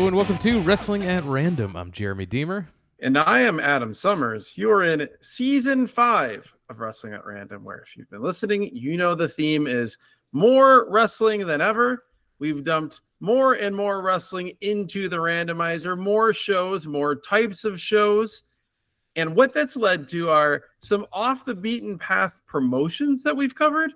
Hello and welcome to Wrestling at Random. I'm Jeremy Deemer. And I am Adam Summers. You are in season 5 of Wrestling at Random, where if you've been listening, you know the theme is more wrestling than ever. We've dumped more and more wrestling into the randomizer, more shows, more types of shows. And what that's led to are some off the beaten path promotions that we've covered.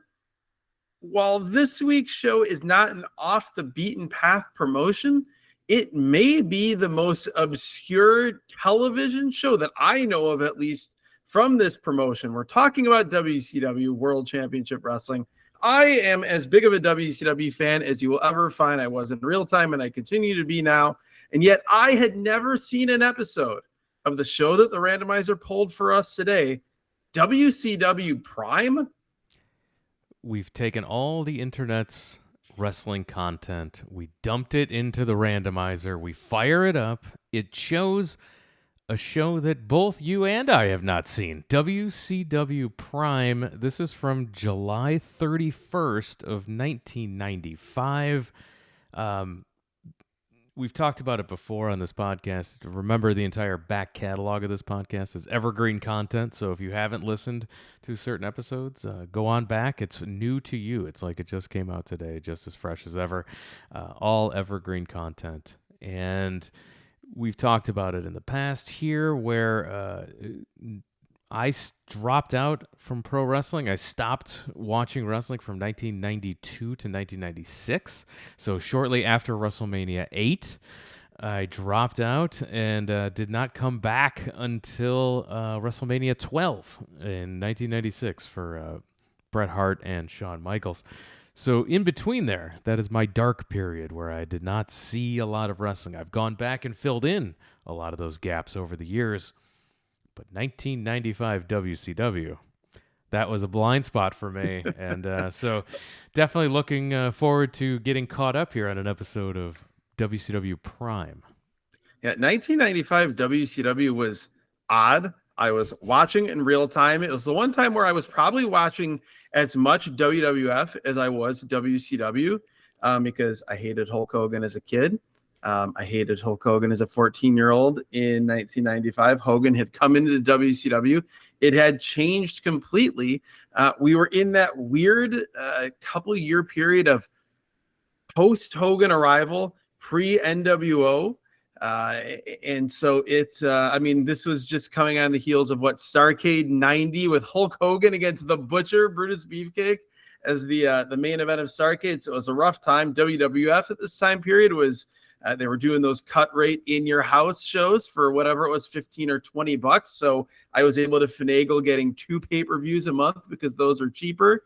While this week's show is not an off the beaten path promotion, it may be the most obscure television show that I know of, at least from this promotion. We're talking about WCW World Championship Wrestling. I am as big of a WCW fan as you will ever find. I was in real time, and I continue to be now. And yet I had never seen an episode of the show that the randomizer pulled for us today, WCW Prime. We've taken all the internet's wrestling content, we dumped it into the randomizer, we fire it up, it shows a show that both you and I have not seen, WCW Prime. This is from July 31st of 1995. We've talked about it before on this podcast. Remember, the entire back catalog of this podcast is evergreen content. So if you haven't listened to certain episodes, go on back. It's new to you. It's like it just came out today, just as fresh as ever. All evergreen content. And we've talked about it in the past here where I dropped out from pro wrestling. I stopped watching wrestling from 1992 to 1996. So shortly after WrestleMania 8, I dropped out and did not come back until WrestleMania 12 in 1996 for Bret Hart and Shawn Michaels. So in between there, that is my dark period where I did not see a lot of wrestling. I've gone back and filled in a lot of those gaps over the years. But 1995 WCW, that was a blind spot for me. And so definitely looking forward to getting caught up here on an episode of WCW Prime. Yeah, 1995 WCW was odd. I was watching in real time. It was the one time where I was probably watching as much WWF as I was WCW because I hated Hulk Hogan as a kid. I hated Hulk Hogan as a 14-year-old in 1995. Hogan had come into the WCW. It had changed completely. We were in that weird couple-year period of post-Hogan arrival, pre-NWO. And so it's, this was just coming on the heels of what, Starrcade 90 with Hulk Hogan against the Butcher, Brutus Beefcake, as the main event of Starrcade. So it was a rough time. WWF at this time period was... they were doing those cut rate in your house shows for whatever it was, 15 or 20 bucks. So I was able to finagle getting 2 pay-per-views a month because those are cheaper.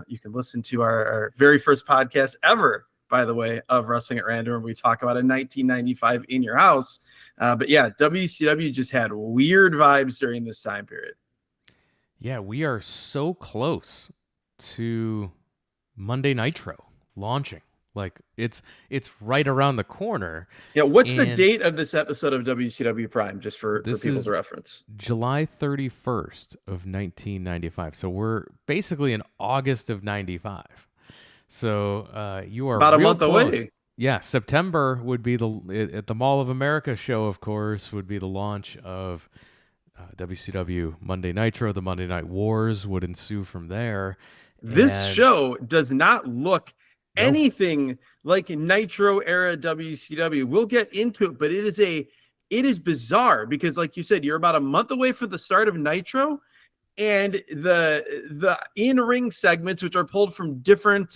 You can listen to our very first podcast ever, by the way, of Wrestling at Random, where we talk about a 1995 in your house. But yeah, WCW just had weird vibes during this time period. Yeah, we are so close to Monday Nitro launching. Like it's right around the corner. Yeah, what's the date of this episode of WCW Prime, just for people's reference? July 31st of 1995. So we're basically in August of 95. So you are about a month close. Away. Yeah, September would be at the Mall of America show, of course, would be the launch of WCW Monday Nitro. The Monday Night Wars would ensue from there. This show does not look anything like Nitro era WCW. We'll get into it, but it is bizarre because, like you said, you're about a month away from the start of Nitro, and the in-ring segments, which are pulled from different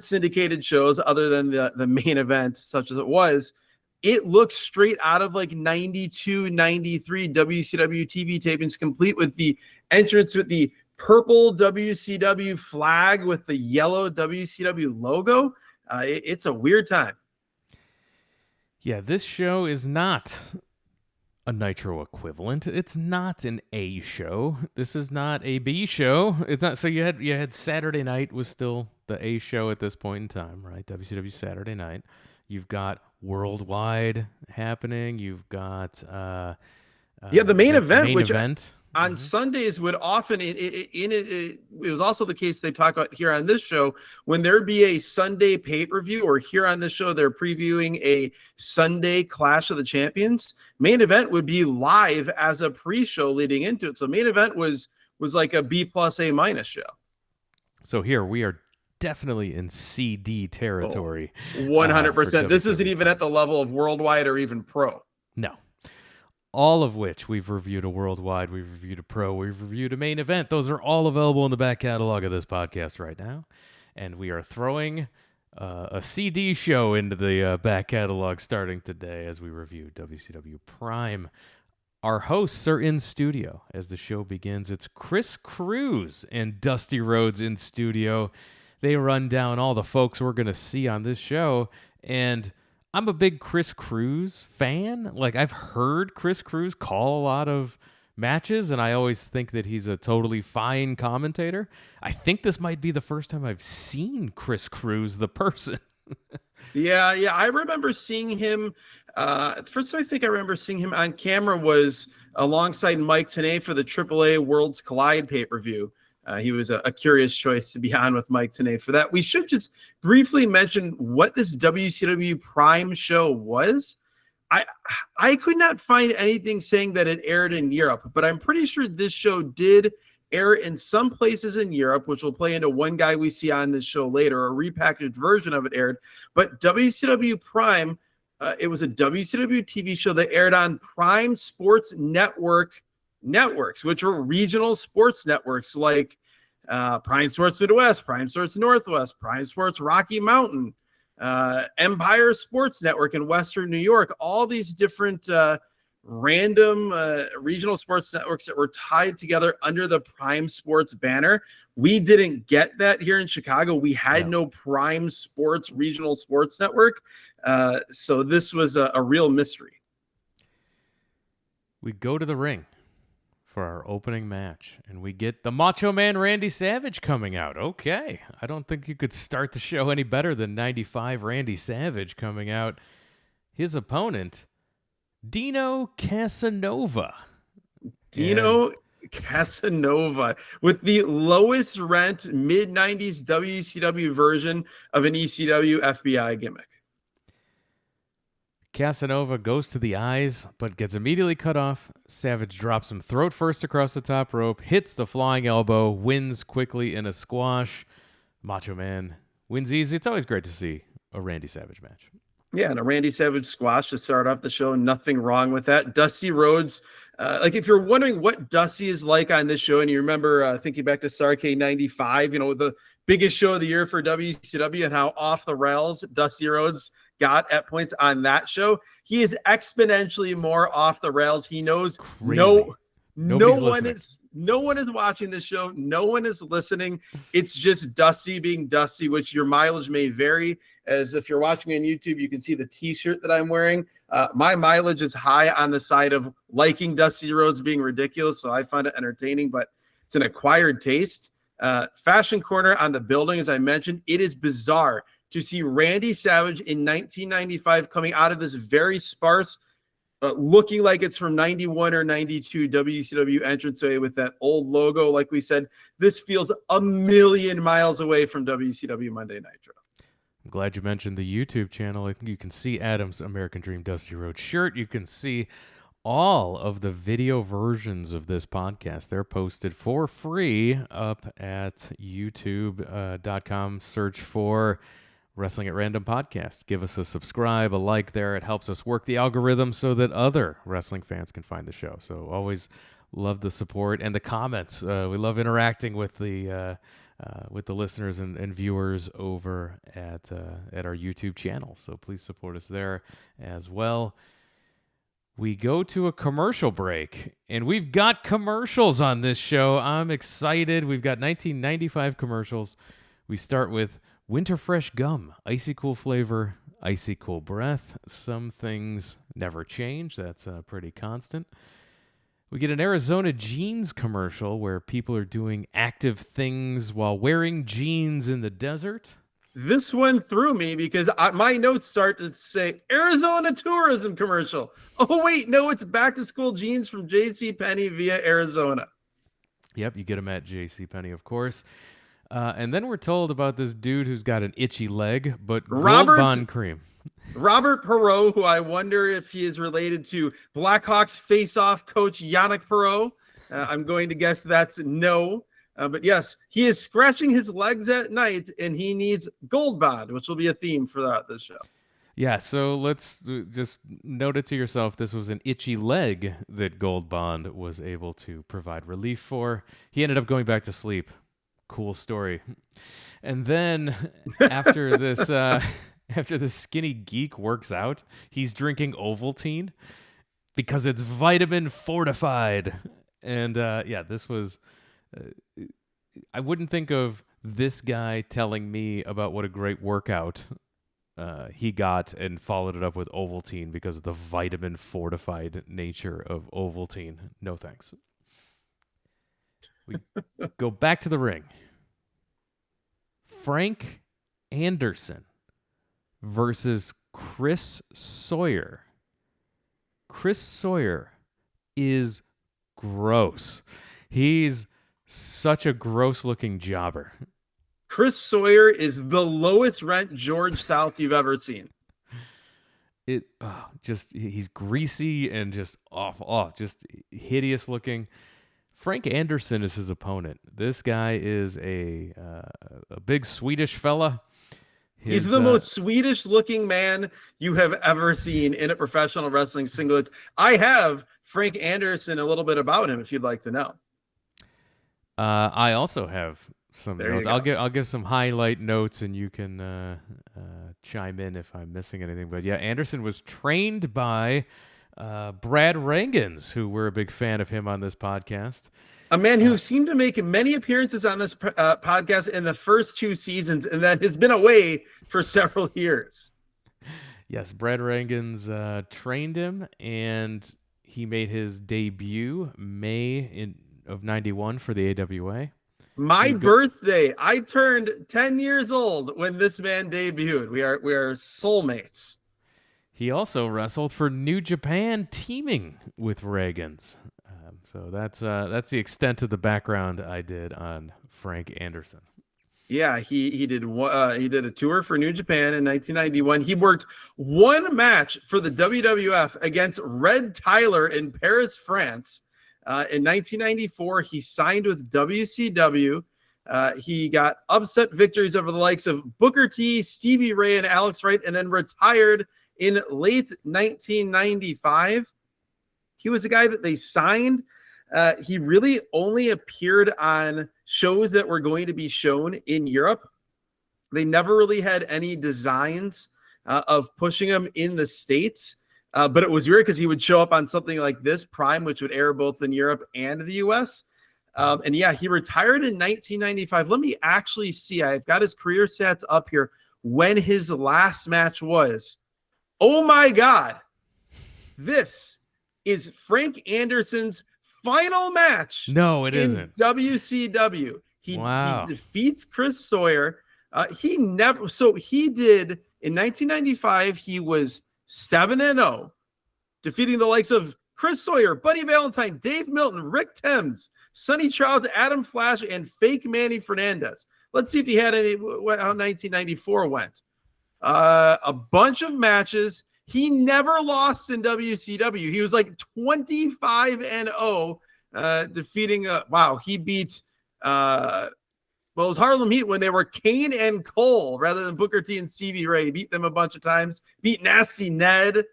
syndicated shows other than the main event, such as it was, it looks straight out of like 92, 93 WCW TV tapings, complete with the entrance with the purple WCW flag with the yellow WCW logo. It's a weird time. Yeah, this show is not a Nitro equivalent. It's not an A show. This is not a B show. It's not. So you had Saturday Night was still the A show at this point in time, right? WCW Saturday Night. You've got Worldwide happening. You've got the main event, on Sundays would often it was also the case they talk about here on this show when there'd be a Sunday pay-per-view, or here on this show they're previewing a Sunday Clash of the Champions. Main Event would be live as a pre-show leading into it. So Main Event was like a B plus A minus show. So here we are definitely in CD territory. 100%. This isn't even at the level of Worldwide or even Pro. No. All of which we've reviewed a Worldwide, we've reviewed a Pro, we've reviewed a Main Event. Those are all available in the back catalog of this podcast right now. And we are throwing a CD show into the back catalog starting today as we review WCW Prime. Our hosts are in studio as the show begins. It's Chris Cruz and Dusty Rhodes in studio. They run down all the folks we're going to see on this show. And I'm a big Chris Cruz fan. Like, I've heard Chris Cruz call a lot of matches, and I always think that he's a totally fine commentator. I think this might be the first time I've seen Chris Cruz, the person. Yeah. I remember seeing him. First time I think I remember seeing him on camera was alongside Mike Tenay for the AAA Worlds Collide pay-per-view. He was a curious choice to be on with Mike Tenay for that. We should just briefly mention what this WCW Prime show was. I could not find anything saying that it aired in Europe, but I'm pretty sure this show did air in some places in Europe, which will play into one guy we see on this show later. A repackaged version of it aired. But WCW Prime, it was a WCW TV show that aired on Prime Sports networks, which were regional sports networks like Prime Sports Midwest, Prime Sports Northwest, Prime Sports Rocky Mountain, Empire Sports Network in Western New York, all these different random regional sports networks that were tied together under the Prime Sports banner. We didn't get that here in Chicago. We had no Prime Sports regional sports network. So this was a real mystery. We go to the ring for our opening match, and we get the Macho Man Randy Savage coming out. Okay, I don't think you could start the show any better than 95 Randy Savage coming out. His opponent, Dino Casanova. Casanova with the lowest rent mid-90s WCW version of an ECW FBI gimmick. Casanova goes to the eyes, but gets immediately cut off. Savage drops him throat first across the top rope, hits the flying elbow, wins quickly in a squash. Macho Man wins easy. It's always great to see a Randy Savage match. Yeah, and a Randy Savage squash to start off the show. Nothing wrong with that. Dusty Rhodes, like if you're wondering what Dusty is like on this show, and you remember thinking back to Starrcade 95, the biggest show of the year for WCW and how off the rails Dusty Rhodes got at points on that show, he is exponentially more off the rails. He knows no one is watching this show. No one is listening. It's just Dusty being Dusty, which your mileage may vary. As if you're watching on YouTube, you can see the t-shirt that I'm wearing. My mileage is high on the side of liking Dusty Rhodes being ridiculous, so I find it entertaining, but it's an acquired taste. Fashion Corner on the building, as I mentioned, it is bizarre to see Randy Savage in 1995 coming out of this very sparse, looking like it's from 91 or 92 WCW entranceway with that old logo. Like we said, this feels a million miles away from WCW Monday Nitro. I'm glad you mentioned the YouTube channel. You can see Adam's American Dream Dusty Rhodes shirt. You can see all of the video versions of this podcast. They're posted for free up at youtube.com. Search for Wrestling at Random Podcast. Give us a subscribe, a like there. It helps us work the algorithm so that other wrestling fans can find the show. So always love the support and the comments. We love interacting with the listeners and viewers over at our YouTube channel. So please support us there as well. We go to a commercial break, and we've got commercials on this show. I'm excited. We've got 1995 commercials. We start with Winter Fresh Gum, icy cool flavor, icy cool breath. Some things never change. That's pretty constant. We get an Arizona jeans commercial where people are doing active things while wearing jeans in the desert. This one threw me because my notes start to say Arizona tourism commercial. Oh wait, no, it's back to school jeans from J.C. Penney via Arizona. Yep, you get them at JCPenney, of course. And then we're told about this dude who's got an itchy leg, but Gold Robert Bond cream. Robert Perot, who I wonder if he is related to Blackhawks face-off coach Yannick Perot. I'm going to guess that's no. But yes, he is scratching his legs at night, and he needs Gold Bond, which will be a theme for this show. Yeah, so let's just note it to yourself. This was an itchy leg that Gold Bond was able to provide relief for. He ended up going back to sleep. Cool story. And then after this, after the skinny geek works out, he's drinking Ovaltine because it's vitamin fortified. And this was. I wouldn't think of this guy telling me about what a great workout he got and followed it up with Ovaltine because of the vitamin fortified nature of Ovaltine. No thanks. We go back to the ring. Frank Anderson versus Chris Sawyer. Chris Sawyer is gross. He's such a gross looking jobber. Chris Sawyer is the lowest rent George South you've ever seen. He's greasy and just awful. Just hideous looking. Frank Anderson is his opponent. This guy is a big Swedish fella. He's the most Swedish looking man you have ever seen in a professional wrestling singlet. I have Frank Anderson, a little bit about him if you'd like to know. I also have some notes. I'll give some highlight notes, and you can chime in if I'm missing anything. But yeah, Anderson was trained by Brad Rangans, who we're a big fan of him on this podcast. A man who seemed to make many appearances on this podcast in the first 2 seasons, and that has been away for several years. Yes, Brad Rangans trained him, and he made his debut May of 91 for the AWA. My birthday. I turned 10 years old when this man debuted. We are soulmates. He also wrestled for New Japan, teaming with Rangans. So that's the extent of the background I did on Frank Anderson. Yeah, he did a tour for New Japan in 1991. He worked one match for the WWF against Red Tyler in Paris, France. In 1994, he signed with WCW. He got upset victories over the likes of Booker T, Stevie Ray, and Alex Wright, and then retired in late 1995. He was a guy that they signed. He really only appeared on shows that were going to be shown in Europe. They never really had any designs of pushing him in the States. But it was weird because he would show up on something like this, Prime, which would air both in Europe and the US. And yeah, he retired in 1995. Let me actually see. I've got his career stats up here when his last match was. Oh my God. This is Frank Anderson's final match. No, it isn't. WCW. He defeats Chris Sawyer. He did in 1995, he was 7-0, defeating the likes of Chris Sawyer, Buddy Valentine, Dave Milton, Rick Thames, Sonny Child, Adam Flash, and fake Manny Fernandez. Let's see if he had any, how 1994 went. A bunch of matches. He never lost in WCW. He was like 25-0, defeating, he beat, it was Harlem Heat when they were Kane and Cole rather than Booker T and Stevie Ray. Beat them a bunch of times. Beat Nasty Ned.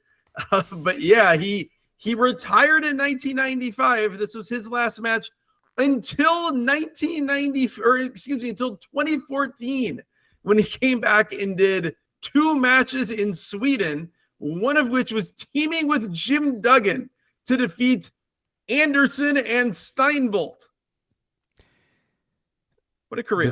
But yeah, he retired in 1995. This was his last match until 2014, when he came back and did 2 matches in Sweden, one of which was teaming with Jim Duggan to defeat Anderson and Steinbolt. What a career.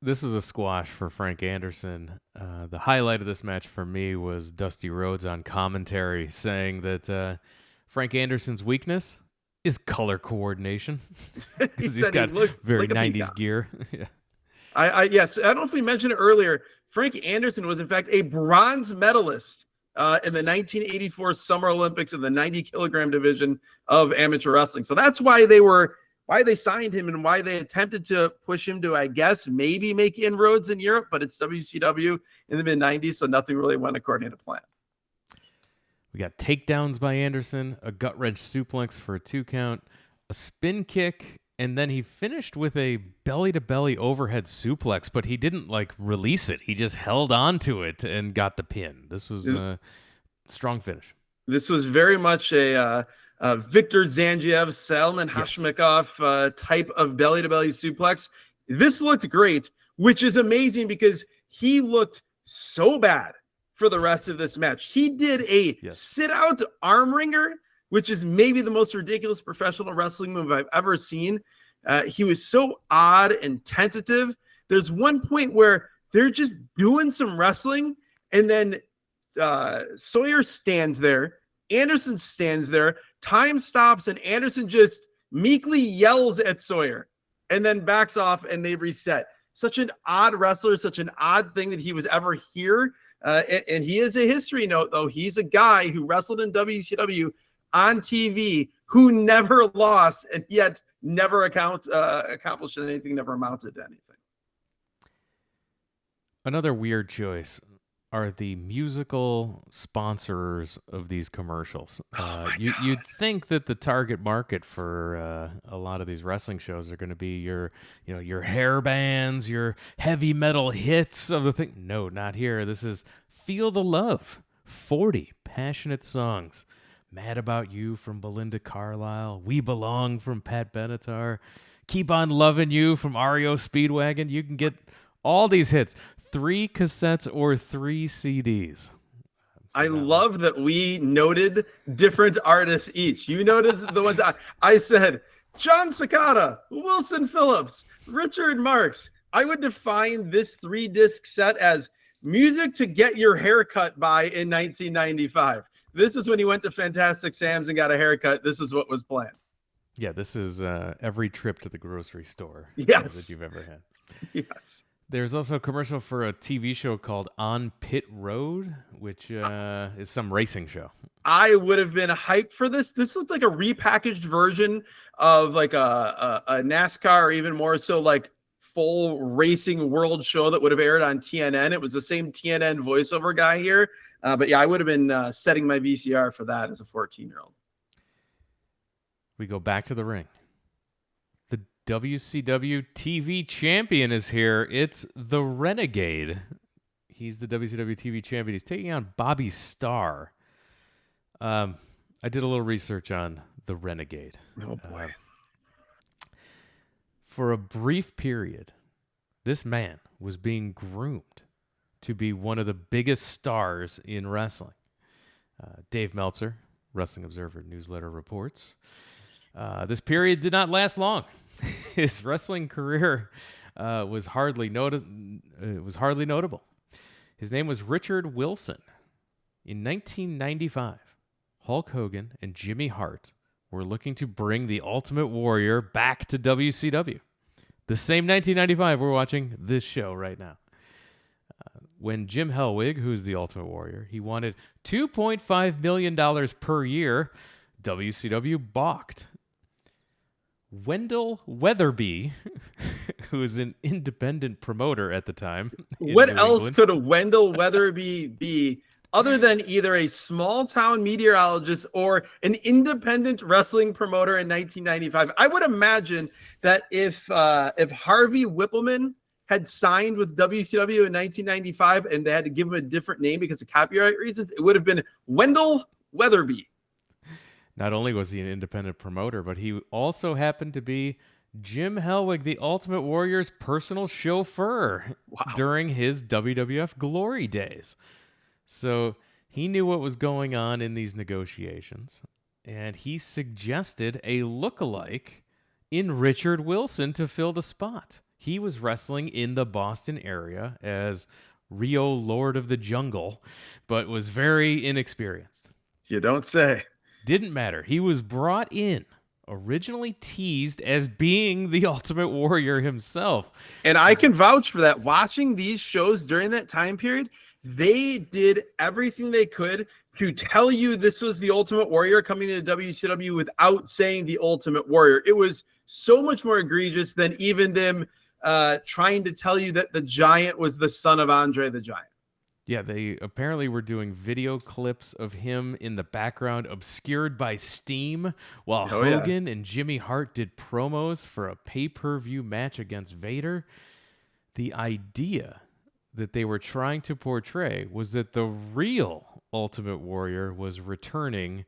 This was a squash for Frank Anderson. The highlight of this match for me was Dusty Rhodes on commentary saying that Frank Anderson's weakness is color coordination. Because he's got very 90s gear. Yeah. Yes, I don't know if we mentioned it earlier. Frank Anderson was in fact a bronze medalist in the 1984 Summer Olympics in the 90 kilogram division of amateur wrestling. So that's why they signed him and why they attempted to push him to, I guess, maybe make inroads in Europe, but it's WCW in the mid 90s, so nothing really went according to plan. We got takedowns by Anderson, a gut wrench suplex for a 2 count, a spin kick, and then he finished with a belly-to-belly overhead suplex, but he didn't release it. He just held on to it and got the pin. This was a strong finish. This was very much a Victor Zangief, Salman Hashimov type of belly-to-belly suplex. This looked great, which is amazing because he looked so bad for the rest of this match. He did a sit-out arm wringer, which is maybe the most ridiculous professional wrestling move I've ever seen. He was so odd and tentative. There's one point where they're just doing some wrestling, and then Sawyer stands there, Anderson stands there, time stops, and Anderson just meekly yells at Sawyer and then backs off, and they reset. Such an odd wrestler, such an odd thing that he was ever here. And he is a history note, though. He's a guy who wrestled in WCW on TV who never lost and yet never accomplished anything, never amounted to anything. Another weird choice are the musical sponsors of these commercials. You'd think that the target market for a lot of these wrestling shows are going to be your hair bands, your heavy metal hits of the thing. No, not here. This is Feel the Love, 40 passionate songs. Mad About You from Belinda Carlisle, We Belong from Pat Benatar, Keep on Loving You from REO Speedwagon. You can get all these hits. 3 cassettes or 3 CDs. I love that we noted different artists each. You noticed the ones I said, John Cicada, Wilson Phillips, Richard Marx. I would define this 3-disc set as music to get your haircut by in 1995. This is when you went to Fantastic Sam's and got a haircut. This is what was planned. Yeah, this is every trip to the grocery store that you've ever had. Yes. There's also a commercial for a TV show called On Pit Road, which is some racing show. I would have been hyped for this. This looked like a repackaged version of like a NASCAR, or even more so like full racing world show that would have aired on TNN. It was the same TNN voiceover guy here. But yeah, I would have been setting my VCR for that as a 14-year-old. We go back to the ring. The WCW TV champion is here. It's the Renegade. He's the WCW TV champion. He's taking on Bobby Starr. I did a little research on the Renegade. Oh, boy. For a brief period, this man was being groomed to be one of the biggest stars in wrestling. Dave Meltzer, Wrestling Observer newsletter, reports. This period did not last long. His wrestling career was hardly notable. His name was Richard Wilson. In 1995, Hulk Hogan and Jimmy Hart were looking to bring the Ultimate Warrior back to WCW. The same 1995 we're watching this show right now. When Jim Hellwig, who's the Ultimate Warrior, he wanted $2.5 million per year, WCW balked. Wendell Weatherby, who was an independent promoter at the time. What else could a Wendell Weatherby be other than either a small town meteorologist or an independent wrestling promoter in 1995? I would imagine that if Harvey Whippleman had signed with WCW in 1995 and they had to give him a different name because of copyright reasons, it would have been Wendell Weatherby. Not only was he an independent promoter, but he also happened to be Jim Hellwig, the Ultimate Warrior's personal chauffeur during his WWF glory days. So he knew what was going on in these negotiations, and he suggested a lookalike in Richard Wilson to fill the spot. He was wrestling in the Boston area as Rio Lord of the Jungle, but was very inexperienced. You don't say. Didn't matter. He was brought in originally teased as being the Ultimate Warrior himself. And I can vouch for that. Watching these shows during that time period, they did everything they could to tell you this was the Ultimate Warrior coming into WCW without saying the Ultimate Warrior. It was so much more egregious than even them trying to tell you that the Giant was the son of Andre the Giant. Yeah, they apparently were doing video clips of him in the background, obscured by steam, while Hogan and Jimmy Hart did promos for a pay-per-view match against Vader. The idea that they were trying to portray was that the real Ultimate Warrior was returning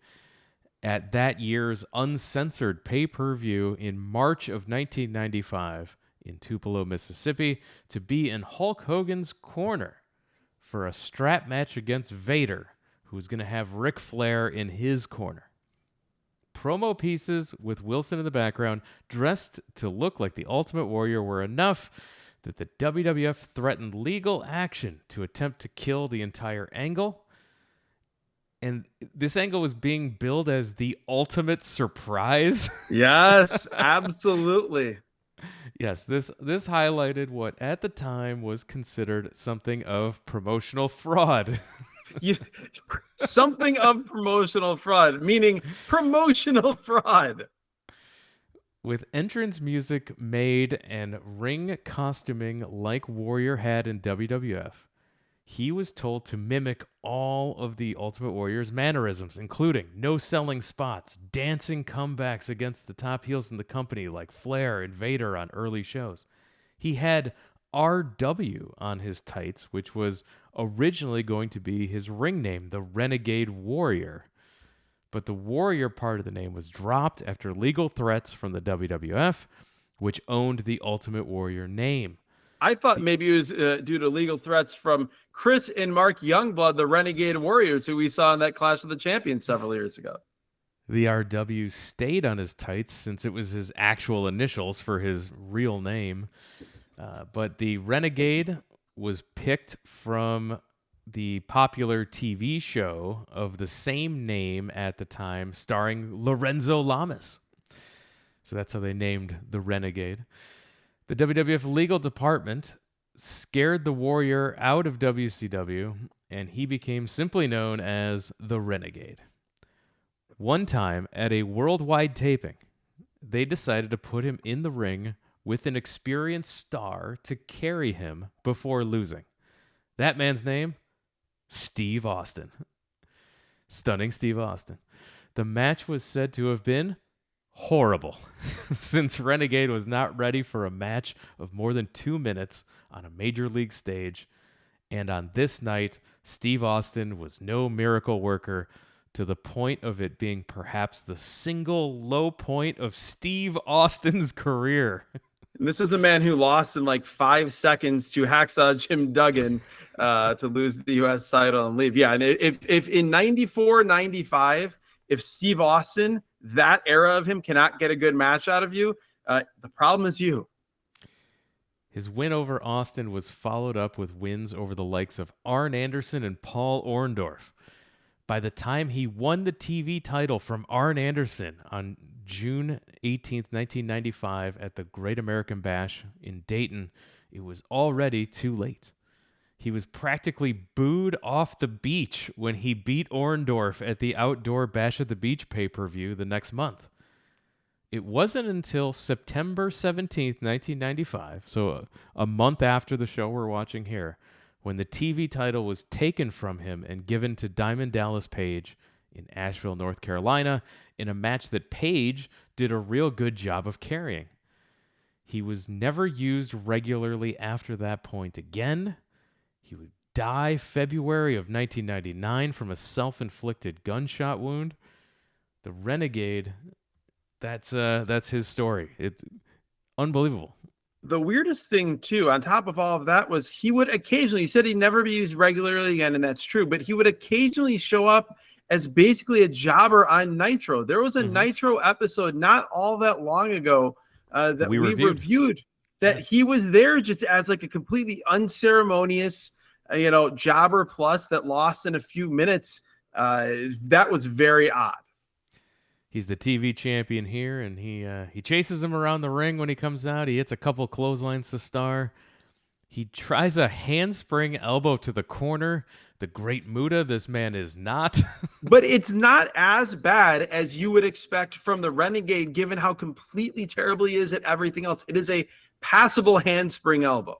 at that year's uncensored pay-per-view in March of 1995 in Tupelo, Mississippi, to be in Hulk Hogan's corner for a strap match against Vader, who was going to have Ric Flair in his corner. Promo pieces with Wilson in the background, dressed to look like the Ultimate Warrior, were enough that the WWF threatened legal action to attempt to kill the entire angle. And this angle was being billed as the ultimate surprise. Yes, absolutely. Yes, this highlighted what at the time was considered something of promotional fraud. Something of promotional fraud, meaning promotional fraud. With entrance music made and ring costuming like Warrior had in WWF, he was told to mimic all of the Ultimate Warrior's mannerisms, including no-selling spots, dancing comebacks against the top heels in the company like Flair and Vader on early shows. He had RW on his tights, which was originally going to be his ring name, the Renegade Warrior. But the Warrior part of the name was dropped after legal threats from the WWF, which owned the Ultimate Warrior name. I thought maybe it was due to legal threats from Chris and Mark Youngblood, the Renegade Warriors, who we saw in that Clash of the Champions several years ago. The RW stayed on his tights since it was his actual initials for his real name. But the Renegade was picked from the popular TV show of the same name at the time, starring Lorenzo Lamas. So that's how they named the Renegade. The WWF legal department scared the Warrior out of WCW, and he became simply known as the Renegade. One time, at a worldwide taping, they decided to put him in the ring with an experienced star to carry him before losing. That man's name? Steve Austin. Stunning Steve Austin. The match was said to have been horrible, since Renegade was not ready for a match of more than 2 minutes on a major league stage. And on this night, Steve Austin was no miracle worker, to the point of it being perhaps the single low point of Steve Austin's career. And this is a man who lost in like 5 seconds to Hacksaw Jim Duggan to lose the U.S. title and leave. Yeah, and if in 94, 95, if Steve Austin, that era of him, cannot get a good match out of you, the problem is you. His win over Austin was followed up with wins over the likes of Arn Anderson and Paul Orndorff. By the time he won the TV title from Arn Anderson on June 18th, 1995 at the Great American Bash in Dayton, it was already too late. He was practically booed off the beach when he beat Orndorff at the Outdoor Bash at the Beach pay-per-view the next month. It wasn't until September 17th, 1995, so a month after the show we're watching here, when the TV title was taken from him and given to Diamond Dallas Page in Asheville, North Carolina, in a match that Page did a real good job of carrying. He was never used regularly after that point again. He would die February of 1999 from a self-inflicted gunshot wound. The Renegade, that's his story. It's unbelievable. The weirdest thing, too, on top of all of that, was he would occasionally, he said he'd never be used regularly again, and that's true, but he would occasionally show up as basically a jobber on Nitro. There was a Nitro episode not all that long ago that we reviewed that he was there just as like a completely unceremonious, jobber plus that lost in a few minutes. That was very odd. He's the TV champion here, and he chases him around the ring when he comes out. He hits a couple clotheslines to Star. He tries a handspring elbow to the corner. The Great Muta, this man is not. But it's not as bad as you would expect from the Renegade, given how completely terrible he is at everything else. It is a passable handspring elbow.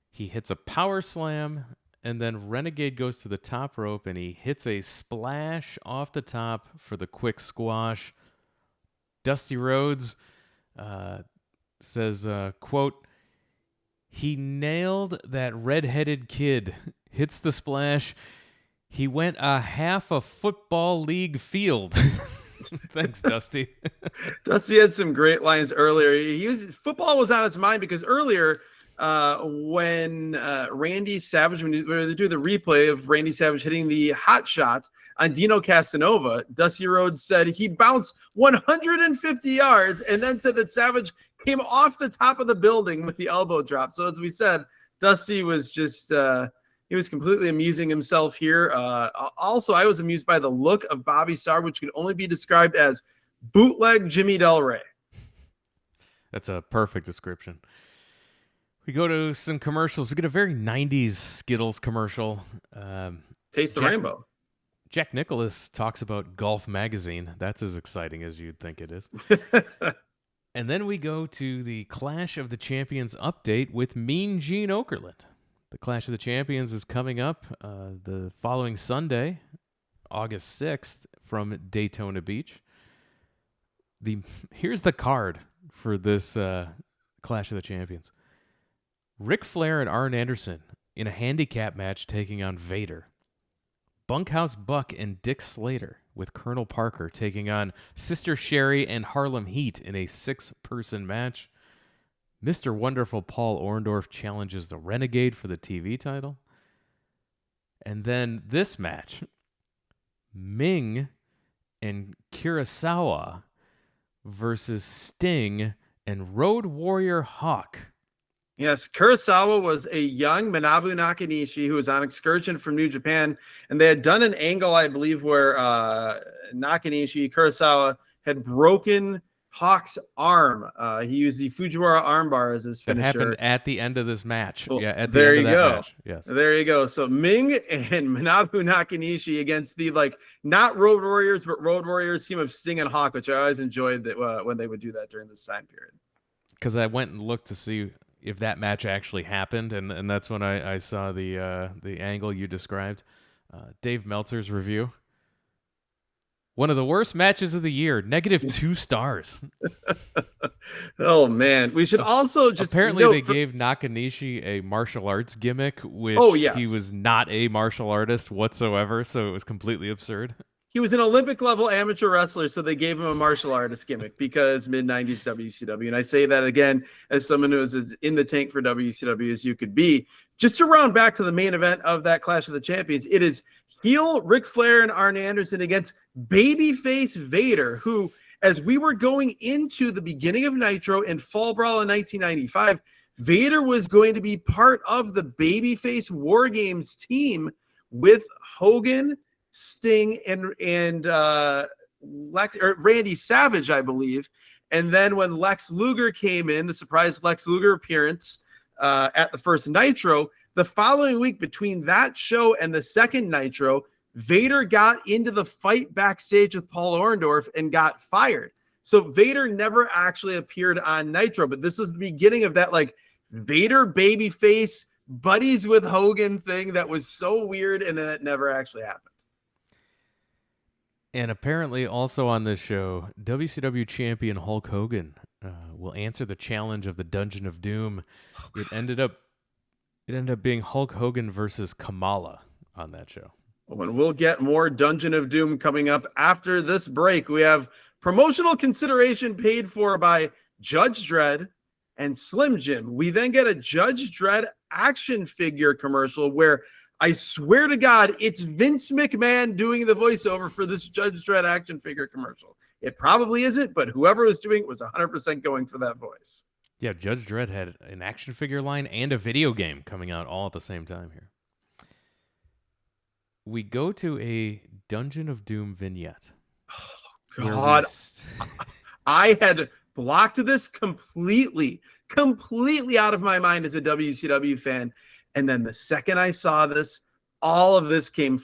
He hits a power slam, and then Renegade goes to the top rope, and he hits a splash off the top for the quick squash. Dusty Rhodes says, quote, "He nailed that redheaded kid." Hits the splash. He went a half a football league field. Thanks, Dusty. Dusty had some great lines earlier. Football was on his mind because earlier when Randy Savage, when they do the replay of Randy Savage hitting the hot shot on Dino Casanova, Dusty Rhodes said he bounced 150 yards and then said that Savage came off the top of the building with the elbow drop. So as we said, Dusty was just he was completely amusing himself here. Also, I was amused by the look of Bobby Starr, which could only be described as bootleg Jimmy Del Rey. That's a perfect description. We go to some commercials. We get a very 90s Skittles commercial. Taste the rainbow. Jack Nicklaus talks about Golf Magazine. That's as exciting as you'd think it is. And then we go to the Clash of the Champions update with Mean Gene Okerlund. The Clash of the Champions is coming up the following Sunday, August 6th, from Daytona Beach. Here's the card for this Clash of the Champions. Ric Flair and Arn Anderson in a handicap match taking on Vader. Bunkhouse Buck and Dick Slater with Colonel Parker taking on Sister Sherry and Harlem Heat in a 6-person match. Mr. Wonderful Paul Orndorff challenges the Renegade for the TV title. And then this match, Ming and Kurosawa versus Sting and Road Warrior Hawk. Yes, Kurosawa was a young Manabu Nakanishi who was on excursion from New Japan, and they had done an angle, I believe, where Kurosawa had broken Hawk's arm. He used the Fujiwara armbar as his finisher. That happened at the end of this match. Well, yeah, at the end of that match. Yes. There you go. So Ming and Manabu Nakanishi against the, not Road Warriors, but Road Warriors team of Sting and Hawk, which I always enjoyed that when they would do that during this time period. Because I went and looked to see if that match actually happened, and that's when I saw the angle you described. Dave Meltzer's review. One of the worst matches of the year, -2 stars. Oh, man. We should also just... Apparently they gave Nakanishi a martial arts gimmick, which he was not a martial artist whatsoever, so it was completely absurd. He was an Olympic-level amateur wrestler, so they gave him a martial artist gimmick because mid-90s WCW. And I say that again as someone who is in the tank for WCW as you could be. Just to round back to the main event of that Clash of the Champions, it is heel Ric Flair and Arn Anderson against babyface Vader, who, as we were going into the beginning of Nitro and Fall Brawl in 1995, Vader was going to be part of the babyface War Games team with Hogan, Sting, and Randy Savage, I believe. And then when Lex Luger came in, the surprise Lex Luger appearance at the first Nitro, the following week between that show and the second Nitro, Vader got into the fight backstage with Paul Orndorff and got fired. So Vader never actually appeared on Nitro, but this was the beginning of that Vader babyface buddies with Hogan thing that was so weird, and then it never actually happened. And apparently also on this show, WCW champion Hulk Hogan will answer the challenge of the Dungeon of Doom. It ended up being Hulk Hogan versus Kamala on that show. And we'll get more Dungeon of Doom coming up after this break. We have promotional consideration paid for by Judge Dredd and Slim Jim. We then get a Judge Dredd action figure commercial where I swear to God, it's Vince McMahon doing the voiceover for this Judge Dredd action figure commercial. It probably isn't, but whoever was doing it was 100% going for that voice. Yeah, Judge Dredd had an action figure line and a video game coming out all at the same time here. We go to a Dungeon of Doom vignette. Oh, where we God, I had blocked this completely out of my mind as a WCW fan. And then the second I saw this, all of this came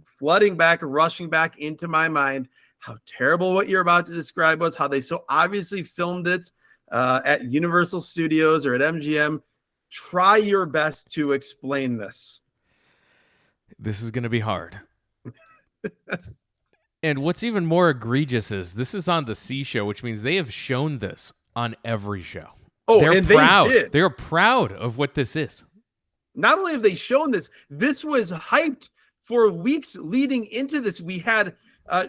flooding back, rushing back into my mind. How terrible what you're about to describe was, how they so obviously filmed it at Universal Studios or at MGM. Try your best to explain this. This is going to be hard. And what's even more egregious is this is on the C Show, which means they have shown this on every show. Oh, they're and proud. they did. They're proud of what this is. Not only have they shown this, this was hyped for weeks leading into this. We had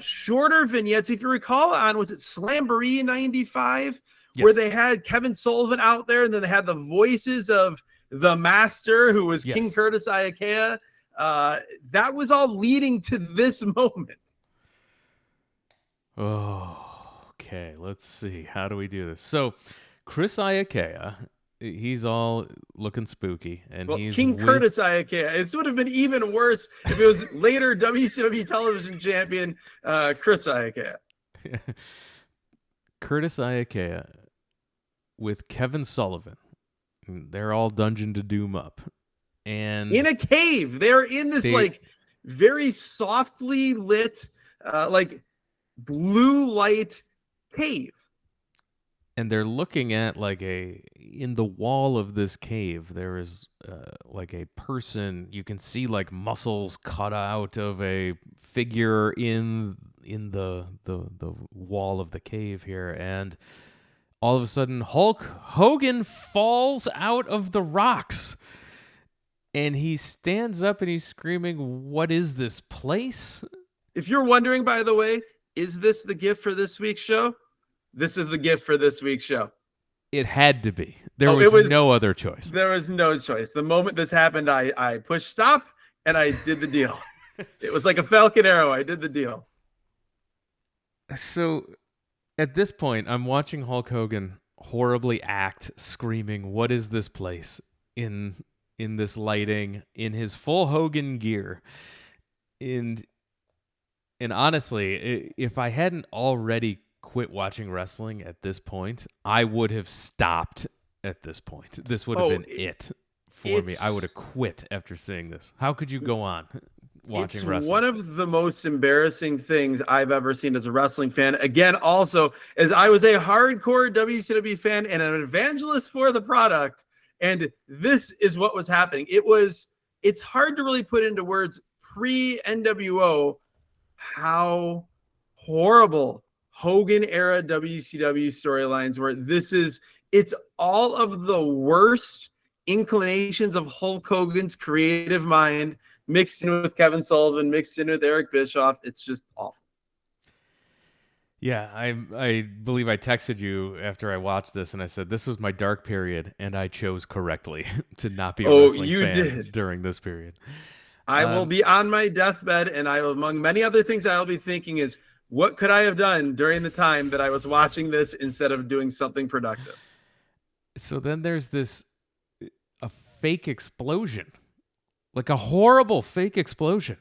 shorter vignettes, if you recall, on, was it Slamboree 95? Yes. Where they had Kevin Sullivan out there, and then they had the voices of the Master, who was King Curtis Iakea. That was all leading to this moment. Oh, okay. Let's see. How do we do this? So, Chris Iakea, he's all looking spooky, and he's King Curtis Iakea. It would have been even worse if it was later WCW television champion Chris Iakea. Curtis Iakea with Kevin Sullivan. They're all Dungeon to Doom up, and in a cave. They're in this like very softly lit, like blue light cave. And they're looking at like in the wall of this cave, there is like a person. You can see like muscles cut out of a figure in the wall of the cave here. And all of a sudden, Hulk Hogan falls out of the rocks. And he stands up and he's screaming, "What is this place?" If you're wondering, by the way, is this the gift for this week's show? This is the gift for this week's show. It had to be. There was no other choice. There was no choice. The moment this happened, I pushed stop and I did the deal. It was like a falcon arrow. I did the deal. So at this point, I'm watching Hulk Hogan horribly act, screaming, "What is this place?" in this lighting, in his full Hogan gear. And honestly, if I hadn't already quit watching wrestling at this point, I would have stopped at this point. This would have been it for me. I would have quit after seeing this. How could you go on watching wrestling? It's one of the most embarrassing things I've ever seen as a wrestling fan. Again, also, as I was a hardcore WCW fan and an evangelist for the product, and this is what was happening. It's hard to really put into words pre-NWO how horrible Hogan era WCW storylines were. It's all of the worst inclinations of Hulk Hogan's creative mind mixed in with Kevin Sullivan, mixed in with Eric Bischoff. It's just awful. Yeah, I believe I texted you after I watched this, and I said this was my dark period, and I chose correctly to not be a wrestling fan during this period. I will be on my deathbed, and among many other things I will be thinking is, what could I have done during the time that I was watching this instead of doing something productive? So then there's a fake explosion, like a horrible fake explosion,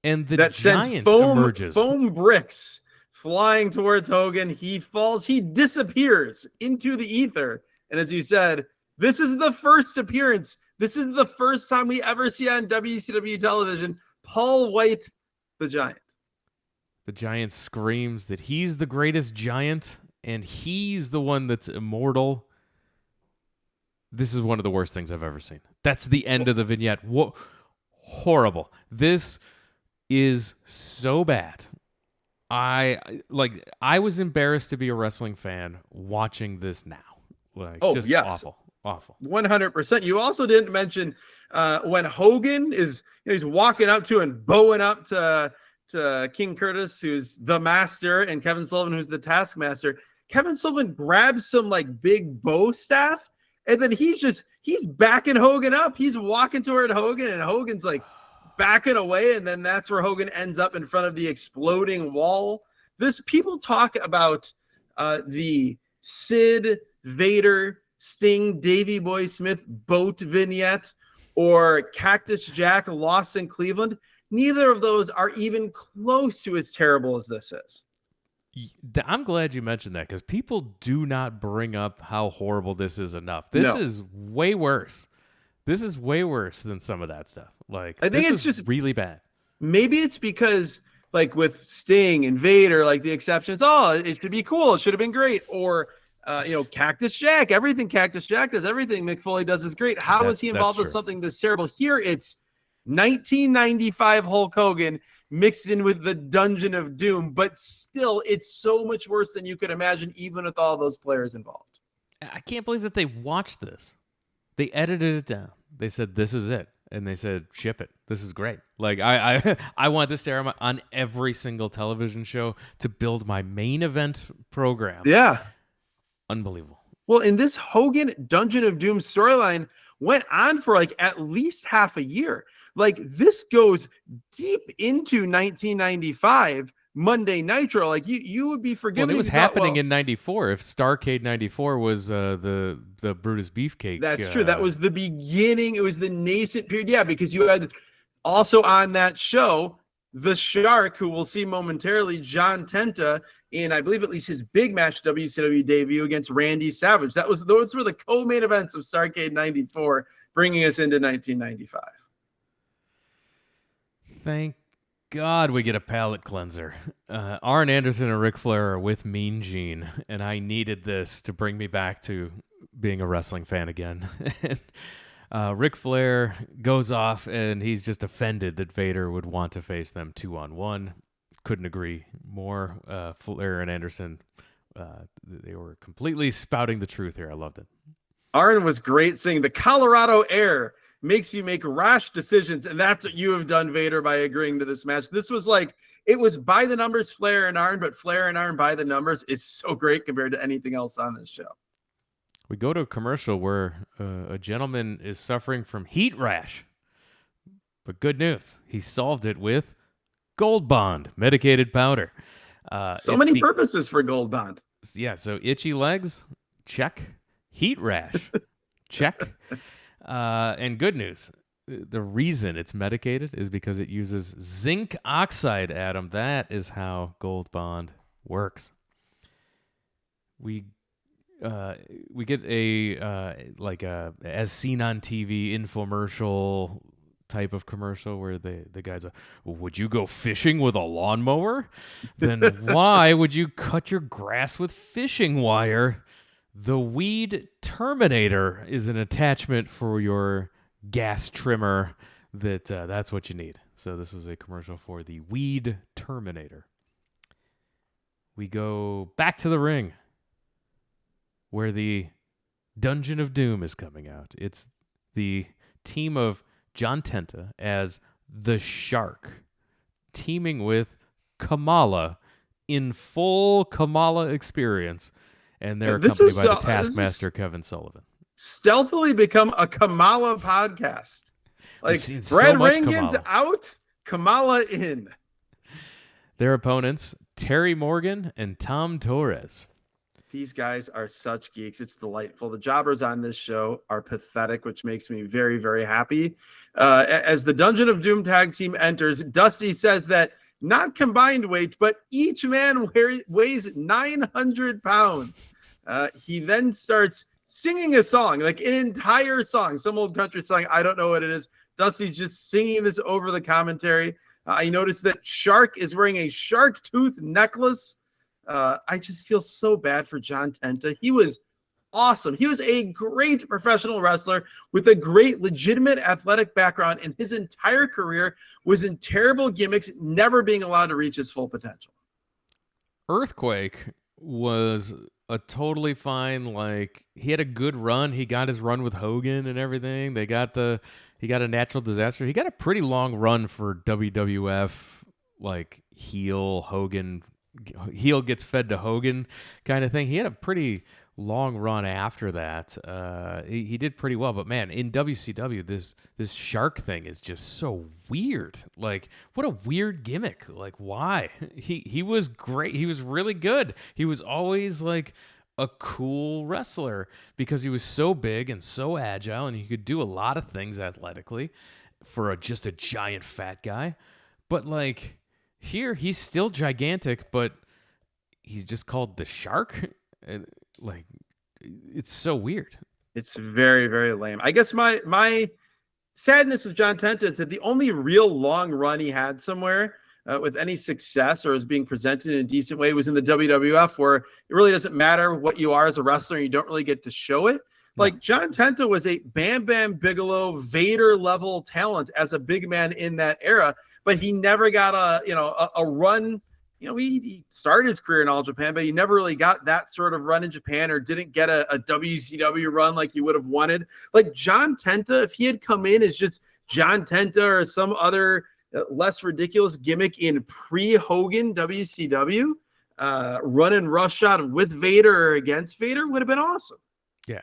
and the giant emerges. Foam bricks flying towards Hogan. He falls. He disappears into the ether. And as you said, this is the first appearance. This is the first time we ever see on WCW television Paul White, the Giant. The Giant screams that he's the greatest giant and he's the one that's immortal. This is one of the worst things I've ever seen. That's the end of the vignette. Whoa, horrible. This is so bad. I was embarrassed to be a wrestling fan watching this now. Awful. 100%. You also didn't mention when Hogan is, he's walking up to and bowing up to King Curtis, who's the Master, and Kevin Sullivan, who's the Taskmaster. Kevin Sullivan grabs some like big bow staff, and then he's backing Hogan up. He's walking toward Hogan, and Hogan's like backing away, and then that's where Hogan ends up in front of the exploding wall. People talk about the Sid, Vader, Sting, Davey Boy Smith boat vignette or Cactus Jack lost in Cleveland. Neither of those are even close to as terrible as this is. I'm glad you mentioned that because people do not bring up how horrible this is enough. This No. is way worse. This is way worse than some of that stuff. Like, I think this it's is just really bad. maybe it's because like with Sting and Vader, like the exceptions, oh, it should be cool. It should have been great. Or, Cactus Jack, everything Cactus Jack does, everything Mick Foley does is great. How is he involved with something this terrible? Here it's 1995 Hulk Hogan mixed in with the Dungeon of Doom, but still it's so much worse than you could imagine, even with all those players involved. I can't believe that they watched this. They edited it down. They said, this is it. And they said, ship it. This is great. Like, I want this to air on every single television show to build my main event program. Yeah. Unbelievable. Well, in this Hogan Dungeon of Doom storyline went on for like at least half a year. Like, this goes deep into 1995 Monday Nitro. Like, you would be forgiven. Well, it was happening in 94. If Starrcade 94 was the Brutus Beefcake. That's true. That was the beginning. It was the nascent period. Yeah, because you had also on that show the Shark, who we'll see momentarily, John Tenta, in I believe at least his big match WCW debut against Randy Savage. Those were the co-main events of Starrcade 94, bringing us into 1995. Thank God we get a palate cleanser. Arn Anderson and Ric Flair are with Mean Gene, and I needed this to bring me back to being a wrestling fan again. Ric Flair goes off, and he's just offended that Vader would want to face them 2-on-1. Couldn't agree more. Flair and Anderson, they were completely spouting the truth here. I loved it. Arn was great saying the Colorado air makes you make rash decisions, and that's what you have done, Vader, by agreeing to this match. This was like, it was by the numbers, Flair and Arn, but Flair and Arn by the numbers is so great compared to anything else on this show. We go to a commercial where a gentleman is suffering from heat rash, but good news, he solved it with Gold Bond medicated powder. So many purposes for Gold Bond. Yeah, so itchy legs, check. Heat rash, check. And good news, the reason it's medicated is because it uses zinc oxide, Adam. That is how Gold Bond works. We get a as seen on TV infomercial type of commercial where the guy's would you go fishing with a lawnmower? Then why would you cut your grass with fishing wire? The Weed Terminator is an attachment for your gas trimmer that's what you need. So this was a commercial for the Weed Terminator. We go back to the ring where the Dungeon of Doom is coming out. It's the team of John Tenta as the Shark teaming with Kamala in full Kamala experience. And they're accompanied by the Taskmaster, Kevin Sullivan. Stealthily become a Kamala podcast. Like, Brad Rangan's out, Kamala in. Their opponents, Terry Morgan and Tom Torres. These guys are such geeks. It's delightful. The jobbers on this show are pathetic, which makes me very, very happy. As the Dungeon of Doom tag team enters, Dusty says that not combined weight, but each man weighs 900 pounds. He then starts singing a song, like an entire song, some old country song. I don't know what it is. Dusty's just singing this over the commentary. I noticed that Shark is wearing a shark tooth necklace. I just feel so bad for John Tenta. He was awesome. He was a great professional wrestler with a great legitimate athletic background, and his entire career was in terrible gimmicks, never being allowed to reach his full potential. Earthquake was a totally fine, like, he had a good run. He got his run with Hogan and everything. He got a natural disaster. He got a pretty long run for WWF, like heel gets fed to Hogan kind of thing. He had a pretty long run after that. He did pretty well, but man, in WCW, this Shark thing is just so weird. Like, what a weird gimmick. Like, why? He was great. He was really good. He was always like a cool wrestler because he was so big and so agile, and he could do a lot of things athletically for just a giant fat guy. But like, here he's still gigantic, but he's just called the Shark, and like it's so weird. It's very, very lame. I guess my sadness with John Tenta is that the only real long run he had somewhere with any success or as being presented in a decent way was in the WWF, where it really doesn't matter what you are as a wrestler. You don't really get to show it. Like John Tenta was a Bam Bam Bigelow, Vader level talent as a big man in that era, but he never got a run. He started his career in All Japan, but he never really got that sort of run in Japan or didn't get a WCW run like he would have wanted. Like John Tenta, if he had come in as just John Tenta or some other less ridiculous gimmick in pre-Hogan WCW, running roughshod with Vader or against Vader would have been awesome. Yeah.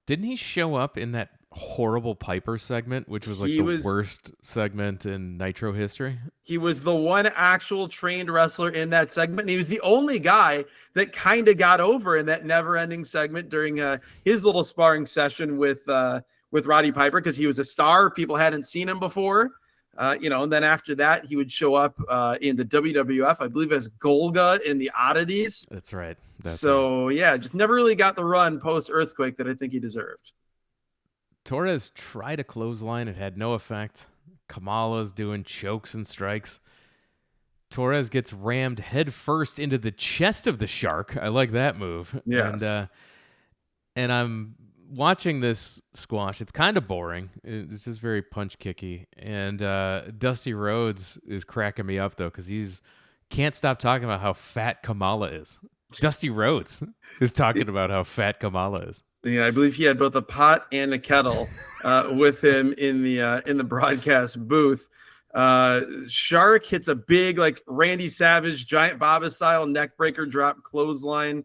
Didn't he show up in that horrible Piper segment, which was like the worst segment in Nitro history? He was the one actual trained wrestler in that segment. And he was the only guy that kind of got over in that never-ending segment during his little sparring session with Roddy Piper, because he was a star. People hadn't seen him before. And then after that, he would show up in the WWF, I believe, as Golga in the Oddities. That's right. Yeah, just never really got the run post-Earthquake that I think he deserved. Torres tried a clothesline. It had no effect. Kamala's doing chokes and strikes. Torres gets rammed head first into the chest of the Shark. I like that move. Yes. And I'm watching this squash. It's kind of boring. It's just very punch kicky. And Dusty Rhodes is cracking me up, though, because he's can't stop talking about how fat Kamala is. Dusty Rhodes is talking about how fat Kamala is. Yeah, I believe he had both a pot and a kettle with him in the broadcast booth. Shark hits a big, like Randy Savage, Giant Baba style neck breaker drop clothesline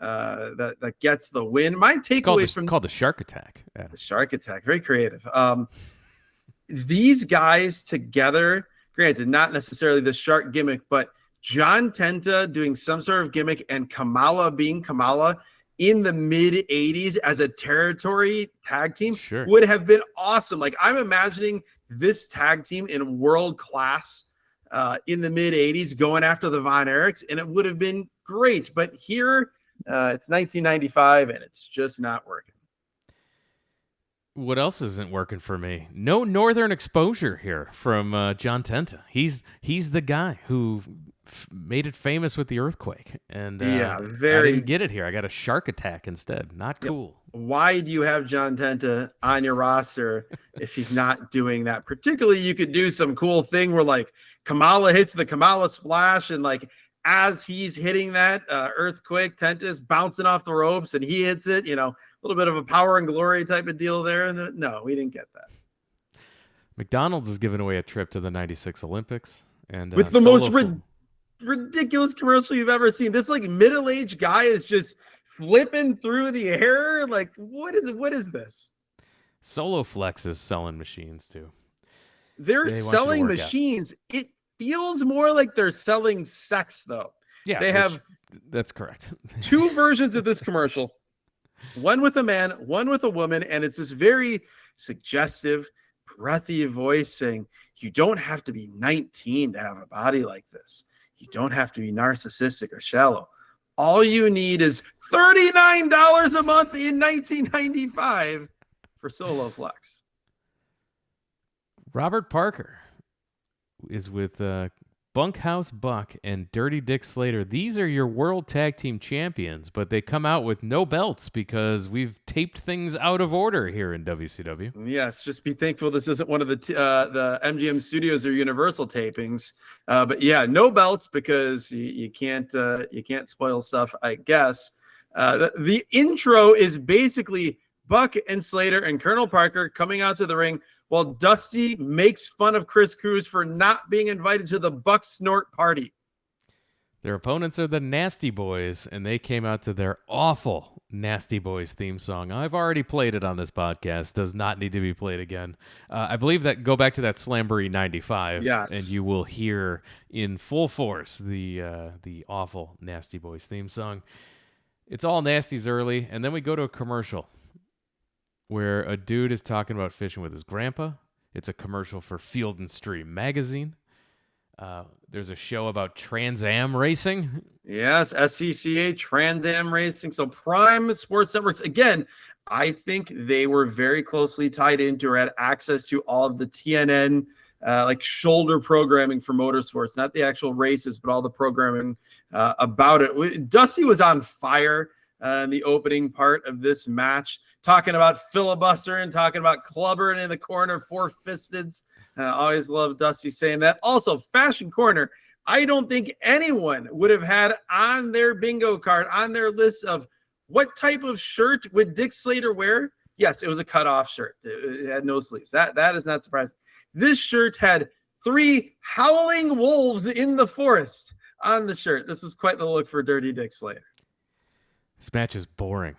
that gets the win. My takeaway called the Shark Attack. Yeah. The Shark Attack, very creative. These guys together, granted, not necessarily the Shark gimmick, but John Tenta doing some sort of gimmick and Kamala being Kamala in the mid 80s as a territory tag team would have been awesome. Like, I'm imagining this tag team in world class in the mid 80s going after the Von Erichs, and it would have been great. But here it's 1995 and it's just not working. What else isn't working for me? No Northern exposure here from John Tenta. He's the guy who made it famous with the Earthquake, and I didn't get it here. I got a Shark Attack instead. Not cool. Why do you have John Tenta on your roster if he's not doing that? Particularly, you could do some cool thing where like Kamala hits the Kamala splash, and like as he's hitting that Earthquake, Tenta's bouncing off the ropes and he hits it. A little bit of a power and glory type of deal there. And no, we didn't get that. McDonald's is giving away a trip to the '96 Olympics, and with the most ridiculous commercial you've ever seen. This like middle-aged guy is just flipping through the air. Like, what is it? What is this? Solo Flex is selling machines too. They're selling machines. It feels more like they're selling sex, though. Yeah, that's correct. Two versions of this commercial. One with a man, one with a woman, and it's this very suggestive, breathy voice saying, you don't have to be 19 to have a body like this. You don't have to be narcissistic or shallow. All you need is $39 a month in 1995 for Solo Flex. Robert Parker is with Bunkhouse Buck and Dirty Dick Slater. These are your World Tag Team Champions, but they come out with no belts because we've taped things out of order here in WCW. Yes, just be thankful this isn't one of the MGM Studios or Universal tapings. But yeah, no belts because you can't spoil stuff, I guess. The intro is basically Buck and Slater and Colonel Parker coming out to the ring while Dusty makes fun of Chris Cruz for not being invited to the Buck Snort party. Their opponents are the Nasty Boys, and they came out to their awful Nasty Boys theme song. I've already played it on this podcast. Does not need to be played again. I believe that go back to that Slamboree 95, yes, and you will hear in full force the awful Nasty Boys theme song. It's all nasties early, and then we go to a commercial where a dude is talking about fishing with his grandpa. It's a commercial for Field and Stream magazine. There's a show about Trans Am racing. Yes, SCCA, Trans Am Racing. So Prime Sports Networks, again, I think they were very closely tied into or had access to all of the TNN like shoulder programming for motorsports, not the actual races, but all the programming about it. Dusty was on fire in the opening part of this match, talking about filibustering, talking about clubbering in the corner, four-fisted. Always love Dusty saying that. Also, Fashion Corner, I don't think anyone would have had on their bingo card, on their list of what type of shirt would Dick Slater wear. Yes, it was a cutoff shirt. It had no sleeves. That is not surprising. This shirt had 3 howling wolves in the forest on the shirt. This is quite the look for Dirty Dick Slater. This match is boring.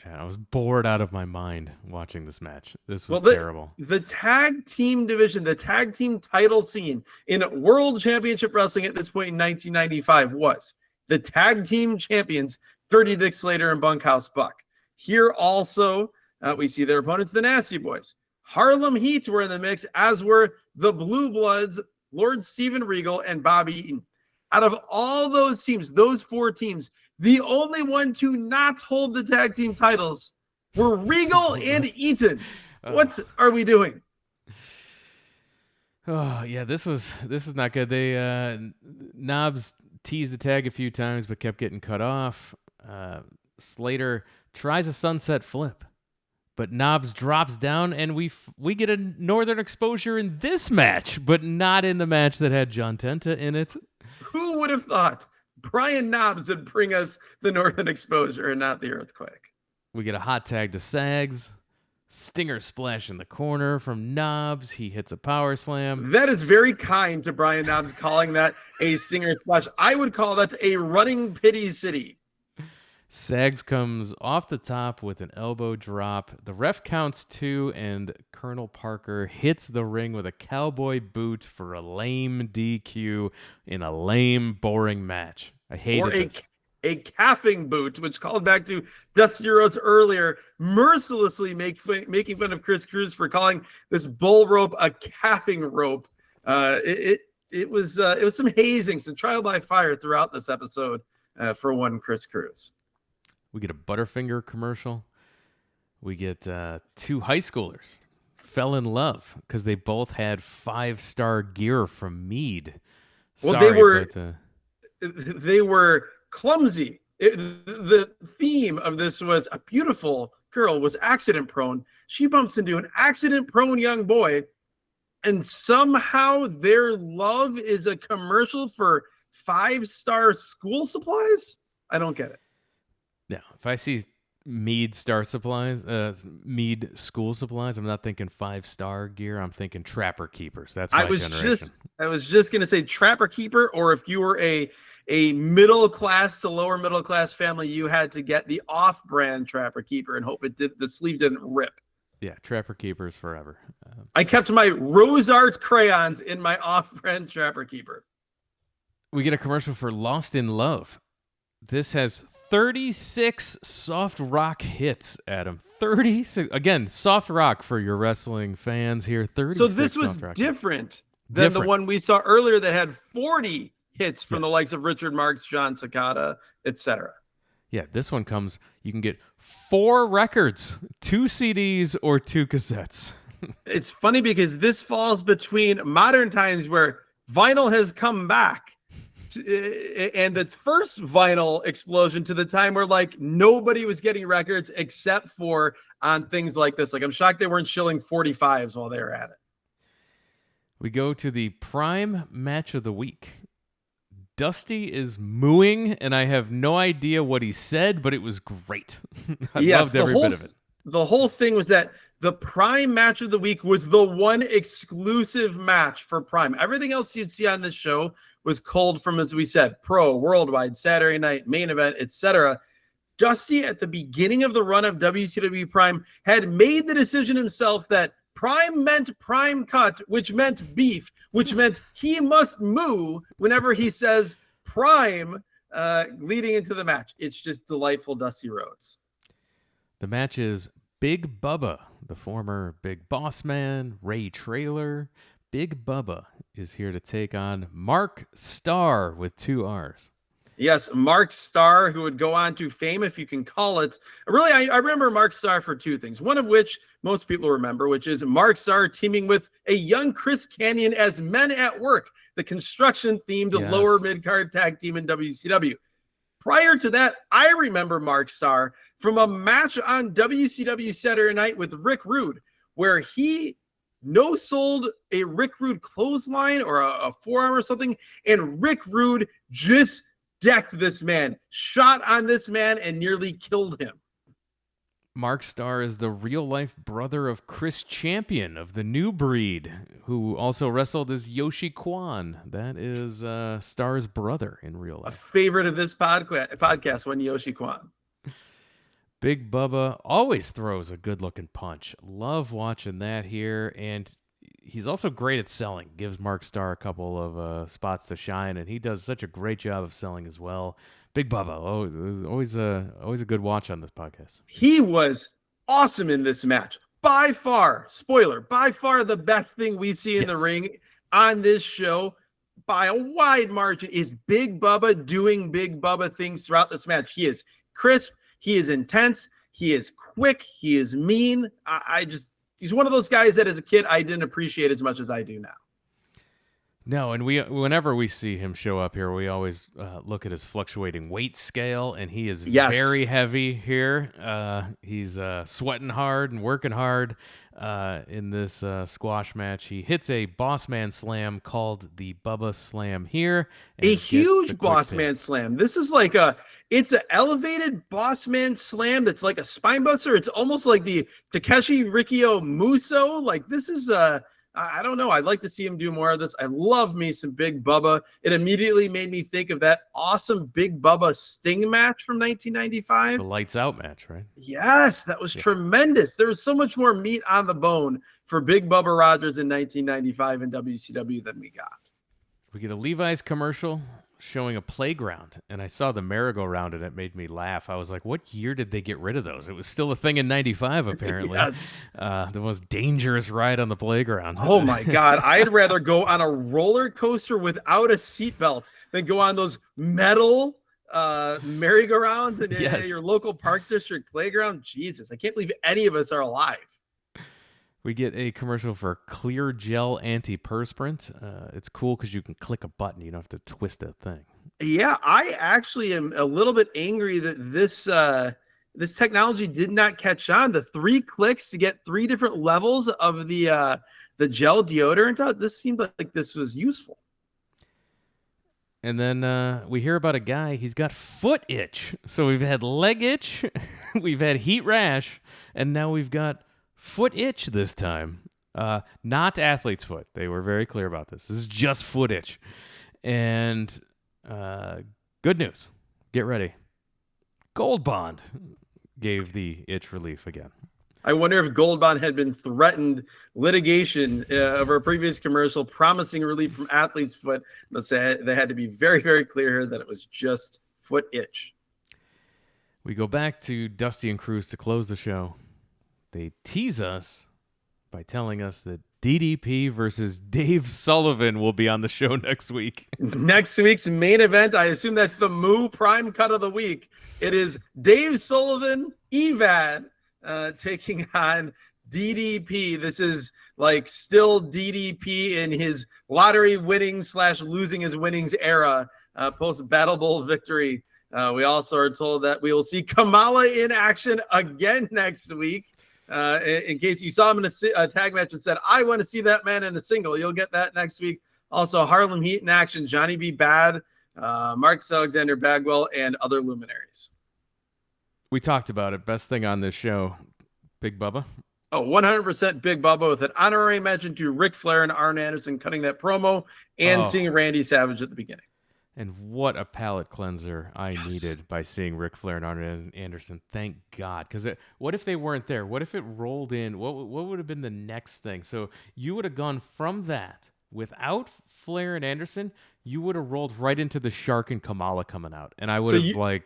I was bored out of my mind watching this match. This was terrible. The tag team division, the tag team title scene in World Championship Wrestling at this point in 1995 was the tag team champions, Dirty Dick Slater and Bunkhouse Buck. Here also, we see their opponents, the Nasty Boys. Harlem Heat were in the mix, as were the Blue Bloods, Lord Steven Regal, and Bobby Eaton. Out of all those teams, those 4 teams, the only one to not hold the tag team titles were Regal and Eaton. What are we doing? Oh yeah, this is not good. They Knobs teased the tag a few times, but kept getting cut off. Slater tries a sunset flip, but Knobs drops down, and we get a Northern Exposure in this match, but not in the match that had John Tenta in it. Who would have thought Brian Knobs would bring us the Northern Exposure and not the Earthquake? We get a hot tag to Sags. Stinger splash in the corner from Knobs. He hits a power slam. That is very kind to Brian Knobs calling that a stinger splash. I would call that a running pity city. Sags comes off the top with an elbow drop. The ref counts 2, and Colonel Parker hits the ring with a cowboy boot for a lame DQ in a lame, boring match. I hated this. A calving boot, which called back to Dusty Rhodes earlier, mercilessly making fun of Chris Cruz for calling this bull rope a calving rope. It was some hazing, some trial by fire throughout this episode for one Chris Cruz. We get a Butterfinger commercial. We get 2 high schoolers fell in love because they both had 5-star gear from Mead. Well, they were clumsy. The theme of this was a beautiful girl was accident prone. She bumps into an accident prone young boy, and somehow their love is a commercial for 5-star school supplies. I don't get it. Yeah, if I see Mead school supplies, I'm not thinking 5-star gear. I'm thinking Trapper Keepers. That's my generation. I was just gonna say Trapper Keeper, or if you were a middle class to lower middle class family, you had to get the off-brand Trapper Keeper and hope the sleeve didn't rip. Yeah, Trapper Keepers forever. I kept my Rose Art crayons in my off-brand Trapper Keeper. We get a commercial for Lost in Love. This has 36 soft rock hits, Adam. 36. Again, soft rock for your wrestling fans here. 36. So this was different than the one we saw earlier that had 40 hits from the likes of Richard Marks, John Cicada, etc. Yeah, this one comes, you can get 4 records, 2 CDs, or 2 cassettes. It's funny because this falls between modern times where vinyl has come back and the first vinyl explosion to the time where like nobody was getting records except for on things like this. Like I'm shocked they weren't shilling 45s while they were at it. We go to the Prime match of the week. Dusty is mooing, and I have no idea what he said, but it was great. I loved every bit of it. The whole thing was that the Prime match of the week was the one exclusive match for Prime. Everything else you'd see on this show was culled from, as we said, Pro, Worldwide, Saturday Night, Main Event, etc. Dusty, at the beginning of the run of WCW Prime, had made the decision himself that Prime meant prime cut, which meant beef, which meant he must moo whenever he says Prime leading into the match. It's just delightful Dusty Rhodes. The match is Big Bubba, the former Big Boss Man, Ray Traylor. Big Bubba is here to take on Mark Starr with 2 R's. Yes, Mark Starr, who would go on to fame, if you can call it. Really, I remember Mark Starr for 2 things. One of which most people remember, which is Mark Starr teaming with a young Chris Kanyon as Men at Work, the construction-themed lower mid-card tag team in WCW. Prior to that, I remember Mark Starr from a match on WCW Saturday Night with Rick Rude, where he no-sold a Rick Rude clothesline or a forearm or something, and Rick Rude just decked this man, shot on this man, and nearly killed him. Mark Starr is the real-life brother of Chris Champion of the New Breed, who also wrestled as Yoshi Kwan. That is Starr's brother in real life. A favorite of this podcast, one Yoshi Kwan. Big Bubba always throws a good-looking punch. Love watching that here, and he's also great at selling. Gives Mark Starr a couple of spots to shine, and he does such a great job of selling as well. Big Bubba, always a good watch on this podcast. He was awesome in this match. By far, spoiler, by far the best thing we see in the ring on this show by a wide margin is Big Bubba doing Big Bubba things throughout this match. He is crisp. He is intense. He is quick. He is mean. He's one of those guys that as a kid I didn't appreciate as much as I do now. No, and whenever we see him show up here, we always look at his fluctuating weight scale, and he is very heavy here. He's sweating hard and working hard in this squash match. He hits a boss man slam called the Bubba Slam here. A huge boss man slam. This is like it's an elevated boss man slam that's like a spine buster. It's almost like the Takeshi Rikio Muso. Like this is I don't know. I'd like to see him do more of this. I love me some Big Bubba. It immediately made me think of that awesome Big Bubba Sting match from 1995. The Lights Out match, right? Yes, that was tremendous. There was so much more meat on the bone for Big Bubba Rogers in 1995 in WCW than we got. We get a Levi's commercial showing a playground, and I saw the merry-go-round, and it made me laugh. I was like, what year did they get rid of those? It was still a thing in 95, apparently. The most dangerous ride on the playground. Oh, my God. I'd rather go on a roller coaster without a seatbelt than go on those metal merry-go-rounds in your local park district playground. Jesus, I can't believe any of us are alive. We get a commercial for Clear Gel Antiperspirant. It's cool because you can click a button. You don't have to twist a thing. Yeah, I actually am a little bit angry that this technology did not catch on. The 3 clicks to get 3 different levels of the gel deodorant. This seemed like this was useful. And then we hear about a guy. He's got foot itch. So we've had leg itch, we've had heat rash, and now we've got foot itch this time. Not athlete's foot. They were very clear about this. This is just foot itch. And good news. Get ready. Gold Bond gave the itch relief again. I wonder if Gold Bond had been threatened litigation of our previous commercial promising relief from athlete's foot. But they had to be very, very clear here that it was just foot itch. We go back to Dusty and Cruz to close the show. They tease us by telling us that DDP versus Dave Sullivan will be on the show next week. Next week's main event, I assume that's the Moo Prime Cut of the Week. It is Dave Sullivan, Evad, taking on DDP. This is like still DDP in his lottery winning / losing his winnings era, post Battle Bowl victory. We also are told that we will see Kamala in action again next week. In case you saw him in a tag match and said, I want to see that man in a single, you'll get that next week. Also, Harlem Heat in action, Johnny B. Bad, Marcus Alexander Bagwell, and other luminaries. We talked about it. Best thing on this show, Big Bubba. Oh, 100% Big Bubba with an honorary mention to Ric Flair and Arn Anderson cutting that promo and seeing Randy Savage at the beginning. And what a palate cleanser I needed by seeing Ric Flair and Arn Anderson. Thank God. Because what if they weren't there? What if it rolled in? What would have been the next thing? So you would have gone from that without Flair and Anderson. You would have rolled right into the Shark and Kamala coming out. And I would have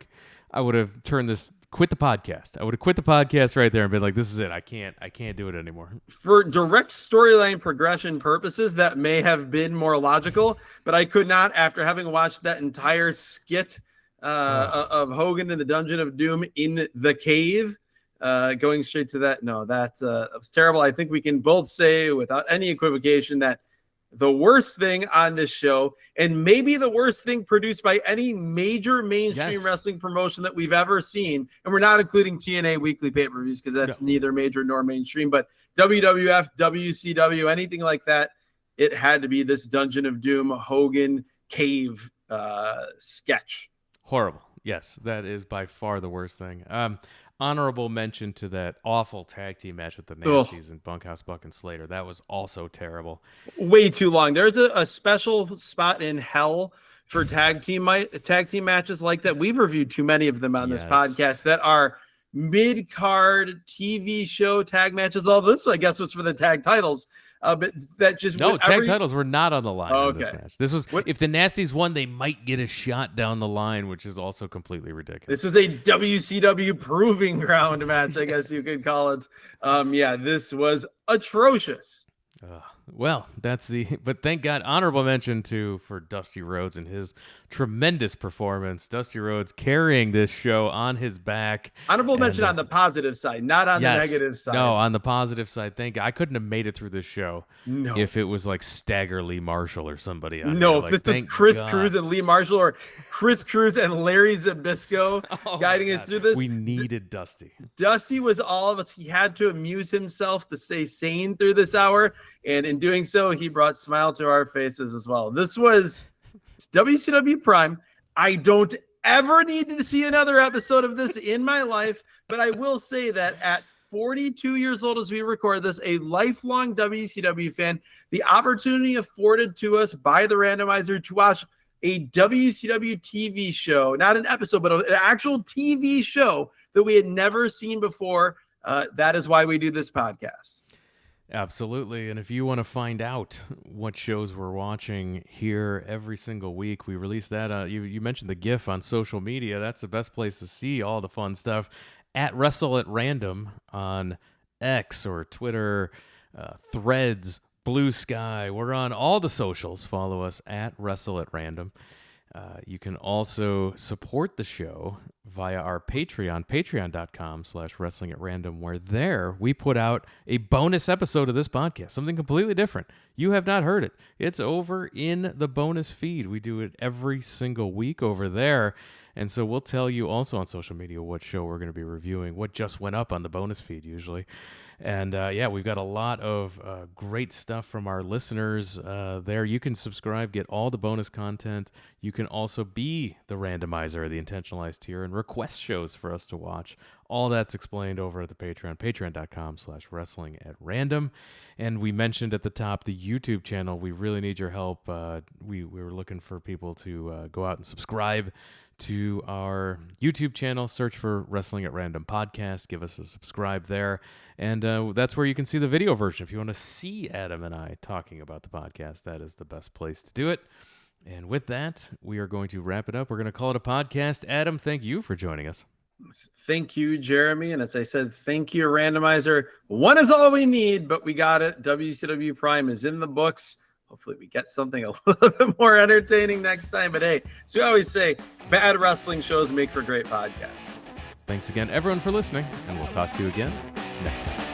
I would have turned this quit the podcast. I would have quit the podcast right there and been like, this is it. I can't do it anymore. For direct storyline progression purposes, that may have been more logical, but I could not, after having watched that entire skit of Hogan in the Dungeon of Doom in the cave, going straight to that. No, that was terrible. I think we can both say without any equivocation that the worst thing on this show, and maybe the worst thing produced by any major mainstream wrestling promotion that we've ever seen, and we're not including TNA weekly pay-per-views because that's neither major nor mainstream, but WWF, WCW, anything like that, it had to be this Dungeon of Doom Hogan cave sketch. Horrible. Yes, that is by far the worst thing. Honorable mention to that awful tag team match with the Nasties and Bunkhouse, Buck, and Slater. That was also terrible. Way too long. There's a special spot in hell for tag team matches like that. We've reviewed too many of them on this podcast that are mid-card TV show tag matches. All this, I guess, was for the tag titles. But that just tag titles were not on the line in this match. This was if the Nasties won, they might get a shot down the line, which is also completely ridiculous. This was a WCW proving ground match, I guess you could call it. This was atrocious. Well, but thank God, honorable mention for Dusty Rhodes and his tremendous performance. Dusty Rhodes carrying this show on his back. Honorable mention on the positive side, not on the negative side. No, on the positive side. Thank God. I couldn't have made it through this show if it was like Stagger Lee Marshall or somebody on here. If this was Chris Cruz and Lee Marshall or Chris Cruz and Larry Zbyszko guiding us through this. We needed Dusty. Dusty was all of us. He had to amuse himself to stay sane through this hour. And in doing so, he brought smile to our faces as well. This was WCW Prime. I don't ever need to see another episode of this in my life, but I will say that at 42 years old as we record this, a lifelong WCW fan, the opportunity afforded to us by the randomizer to watch a WCW TV show, not an episode, but an actual TV show that we had never seen before. That is why we do this podcast. Absolutely. And if you want to find out what shows we're watching here every single week, we release that. You mentioned the GIF on social media. That's the best place to see all the fun stuff. At Wrestle at Random on X or Twitter, Threads, Blue Sky. We're on all the socials. Follow us at Wrestle at Random. You can also support the show via our Patreon, patreon.com/wrestling at random, where there we put out a bonus episode of this podcast, something completely different. You have not heard it. It's over in the bonus feed. We do it every single week over there. And so we'll tell you also on social media what show we're going to be reviewing, what just went up on the bonus feed usually. And we've got a lot of great stuff from our listeners there. You can subscribe, get all the bonus content. You can also be the randomizer, the intentionalized tier, and request shows for us to watch. All that's explained over at the Patreon, patreon.com/wrestling at random. And we mentioned at the top the YouTube channel. We really need your help. We were looking for people to go out and subscribe to our YouTube channel. Search for Wrestling at Random Podcast. Give us a subscribe there. And that's where you can see the video version. If you want to see Adam and I talking about the podcast, that is the best place to do it. And with that, we are going to wrap it up. We're going to call it a podcast. Adam, thank you for joining us. Thank you, Jeremy. And as I said, thank you, Randomizer. One is all we need, but we got it. WCW Prime is in the books. Hopefully we get something a little bit more entertaining next time. But hey, as we always say, bad wrestling shows make for great podcasts. Thanks again, everyone, for listening, and we'll talk to you again next time.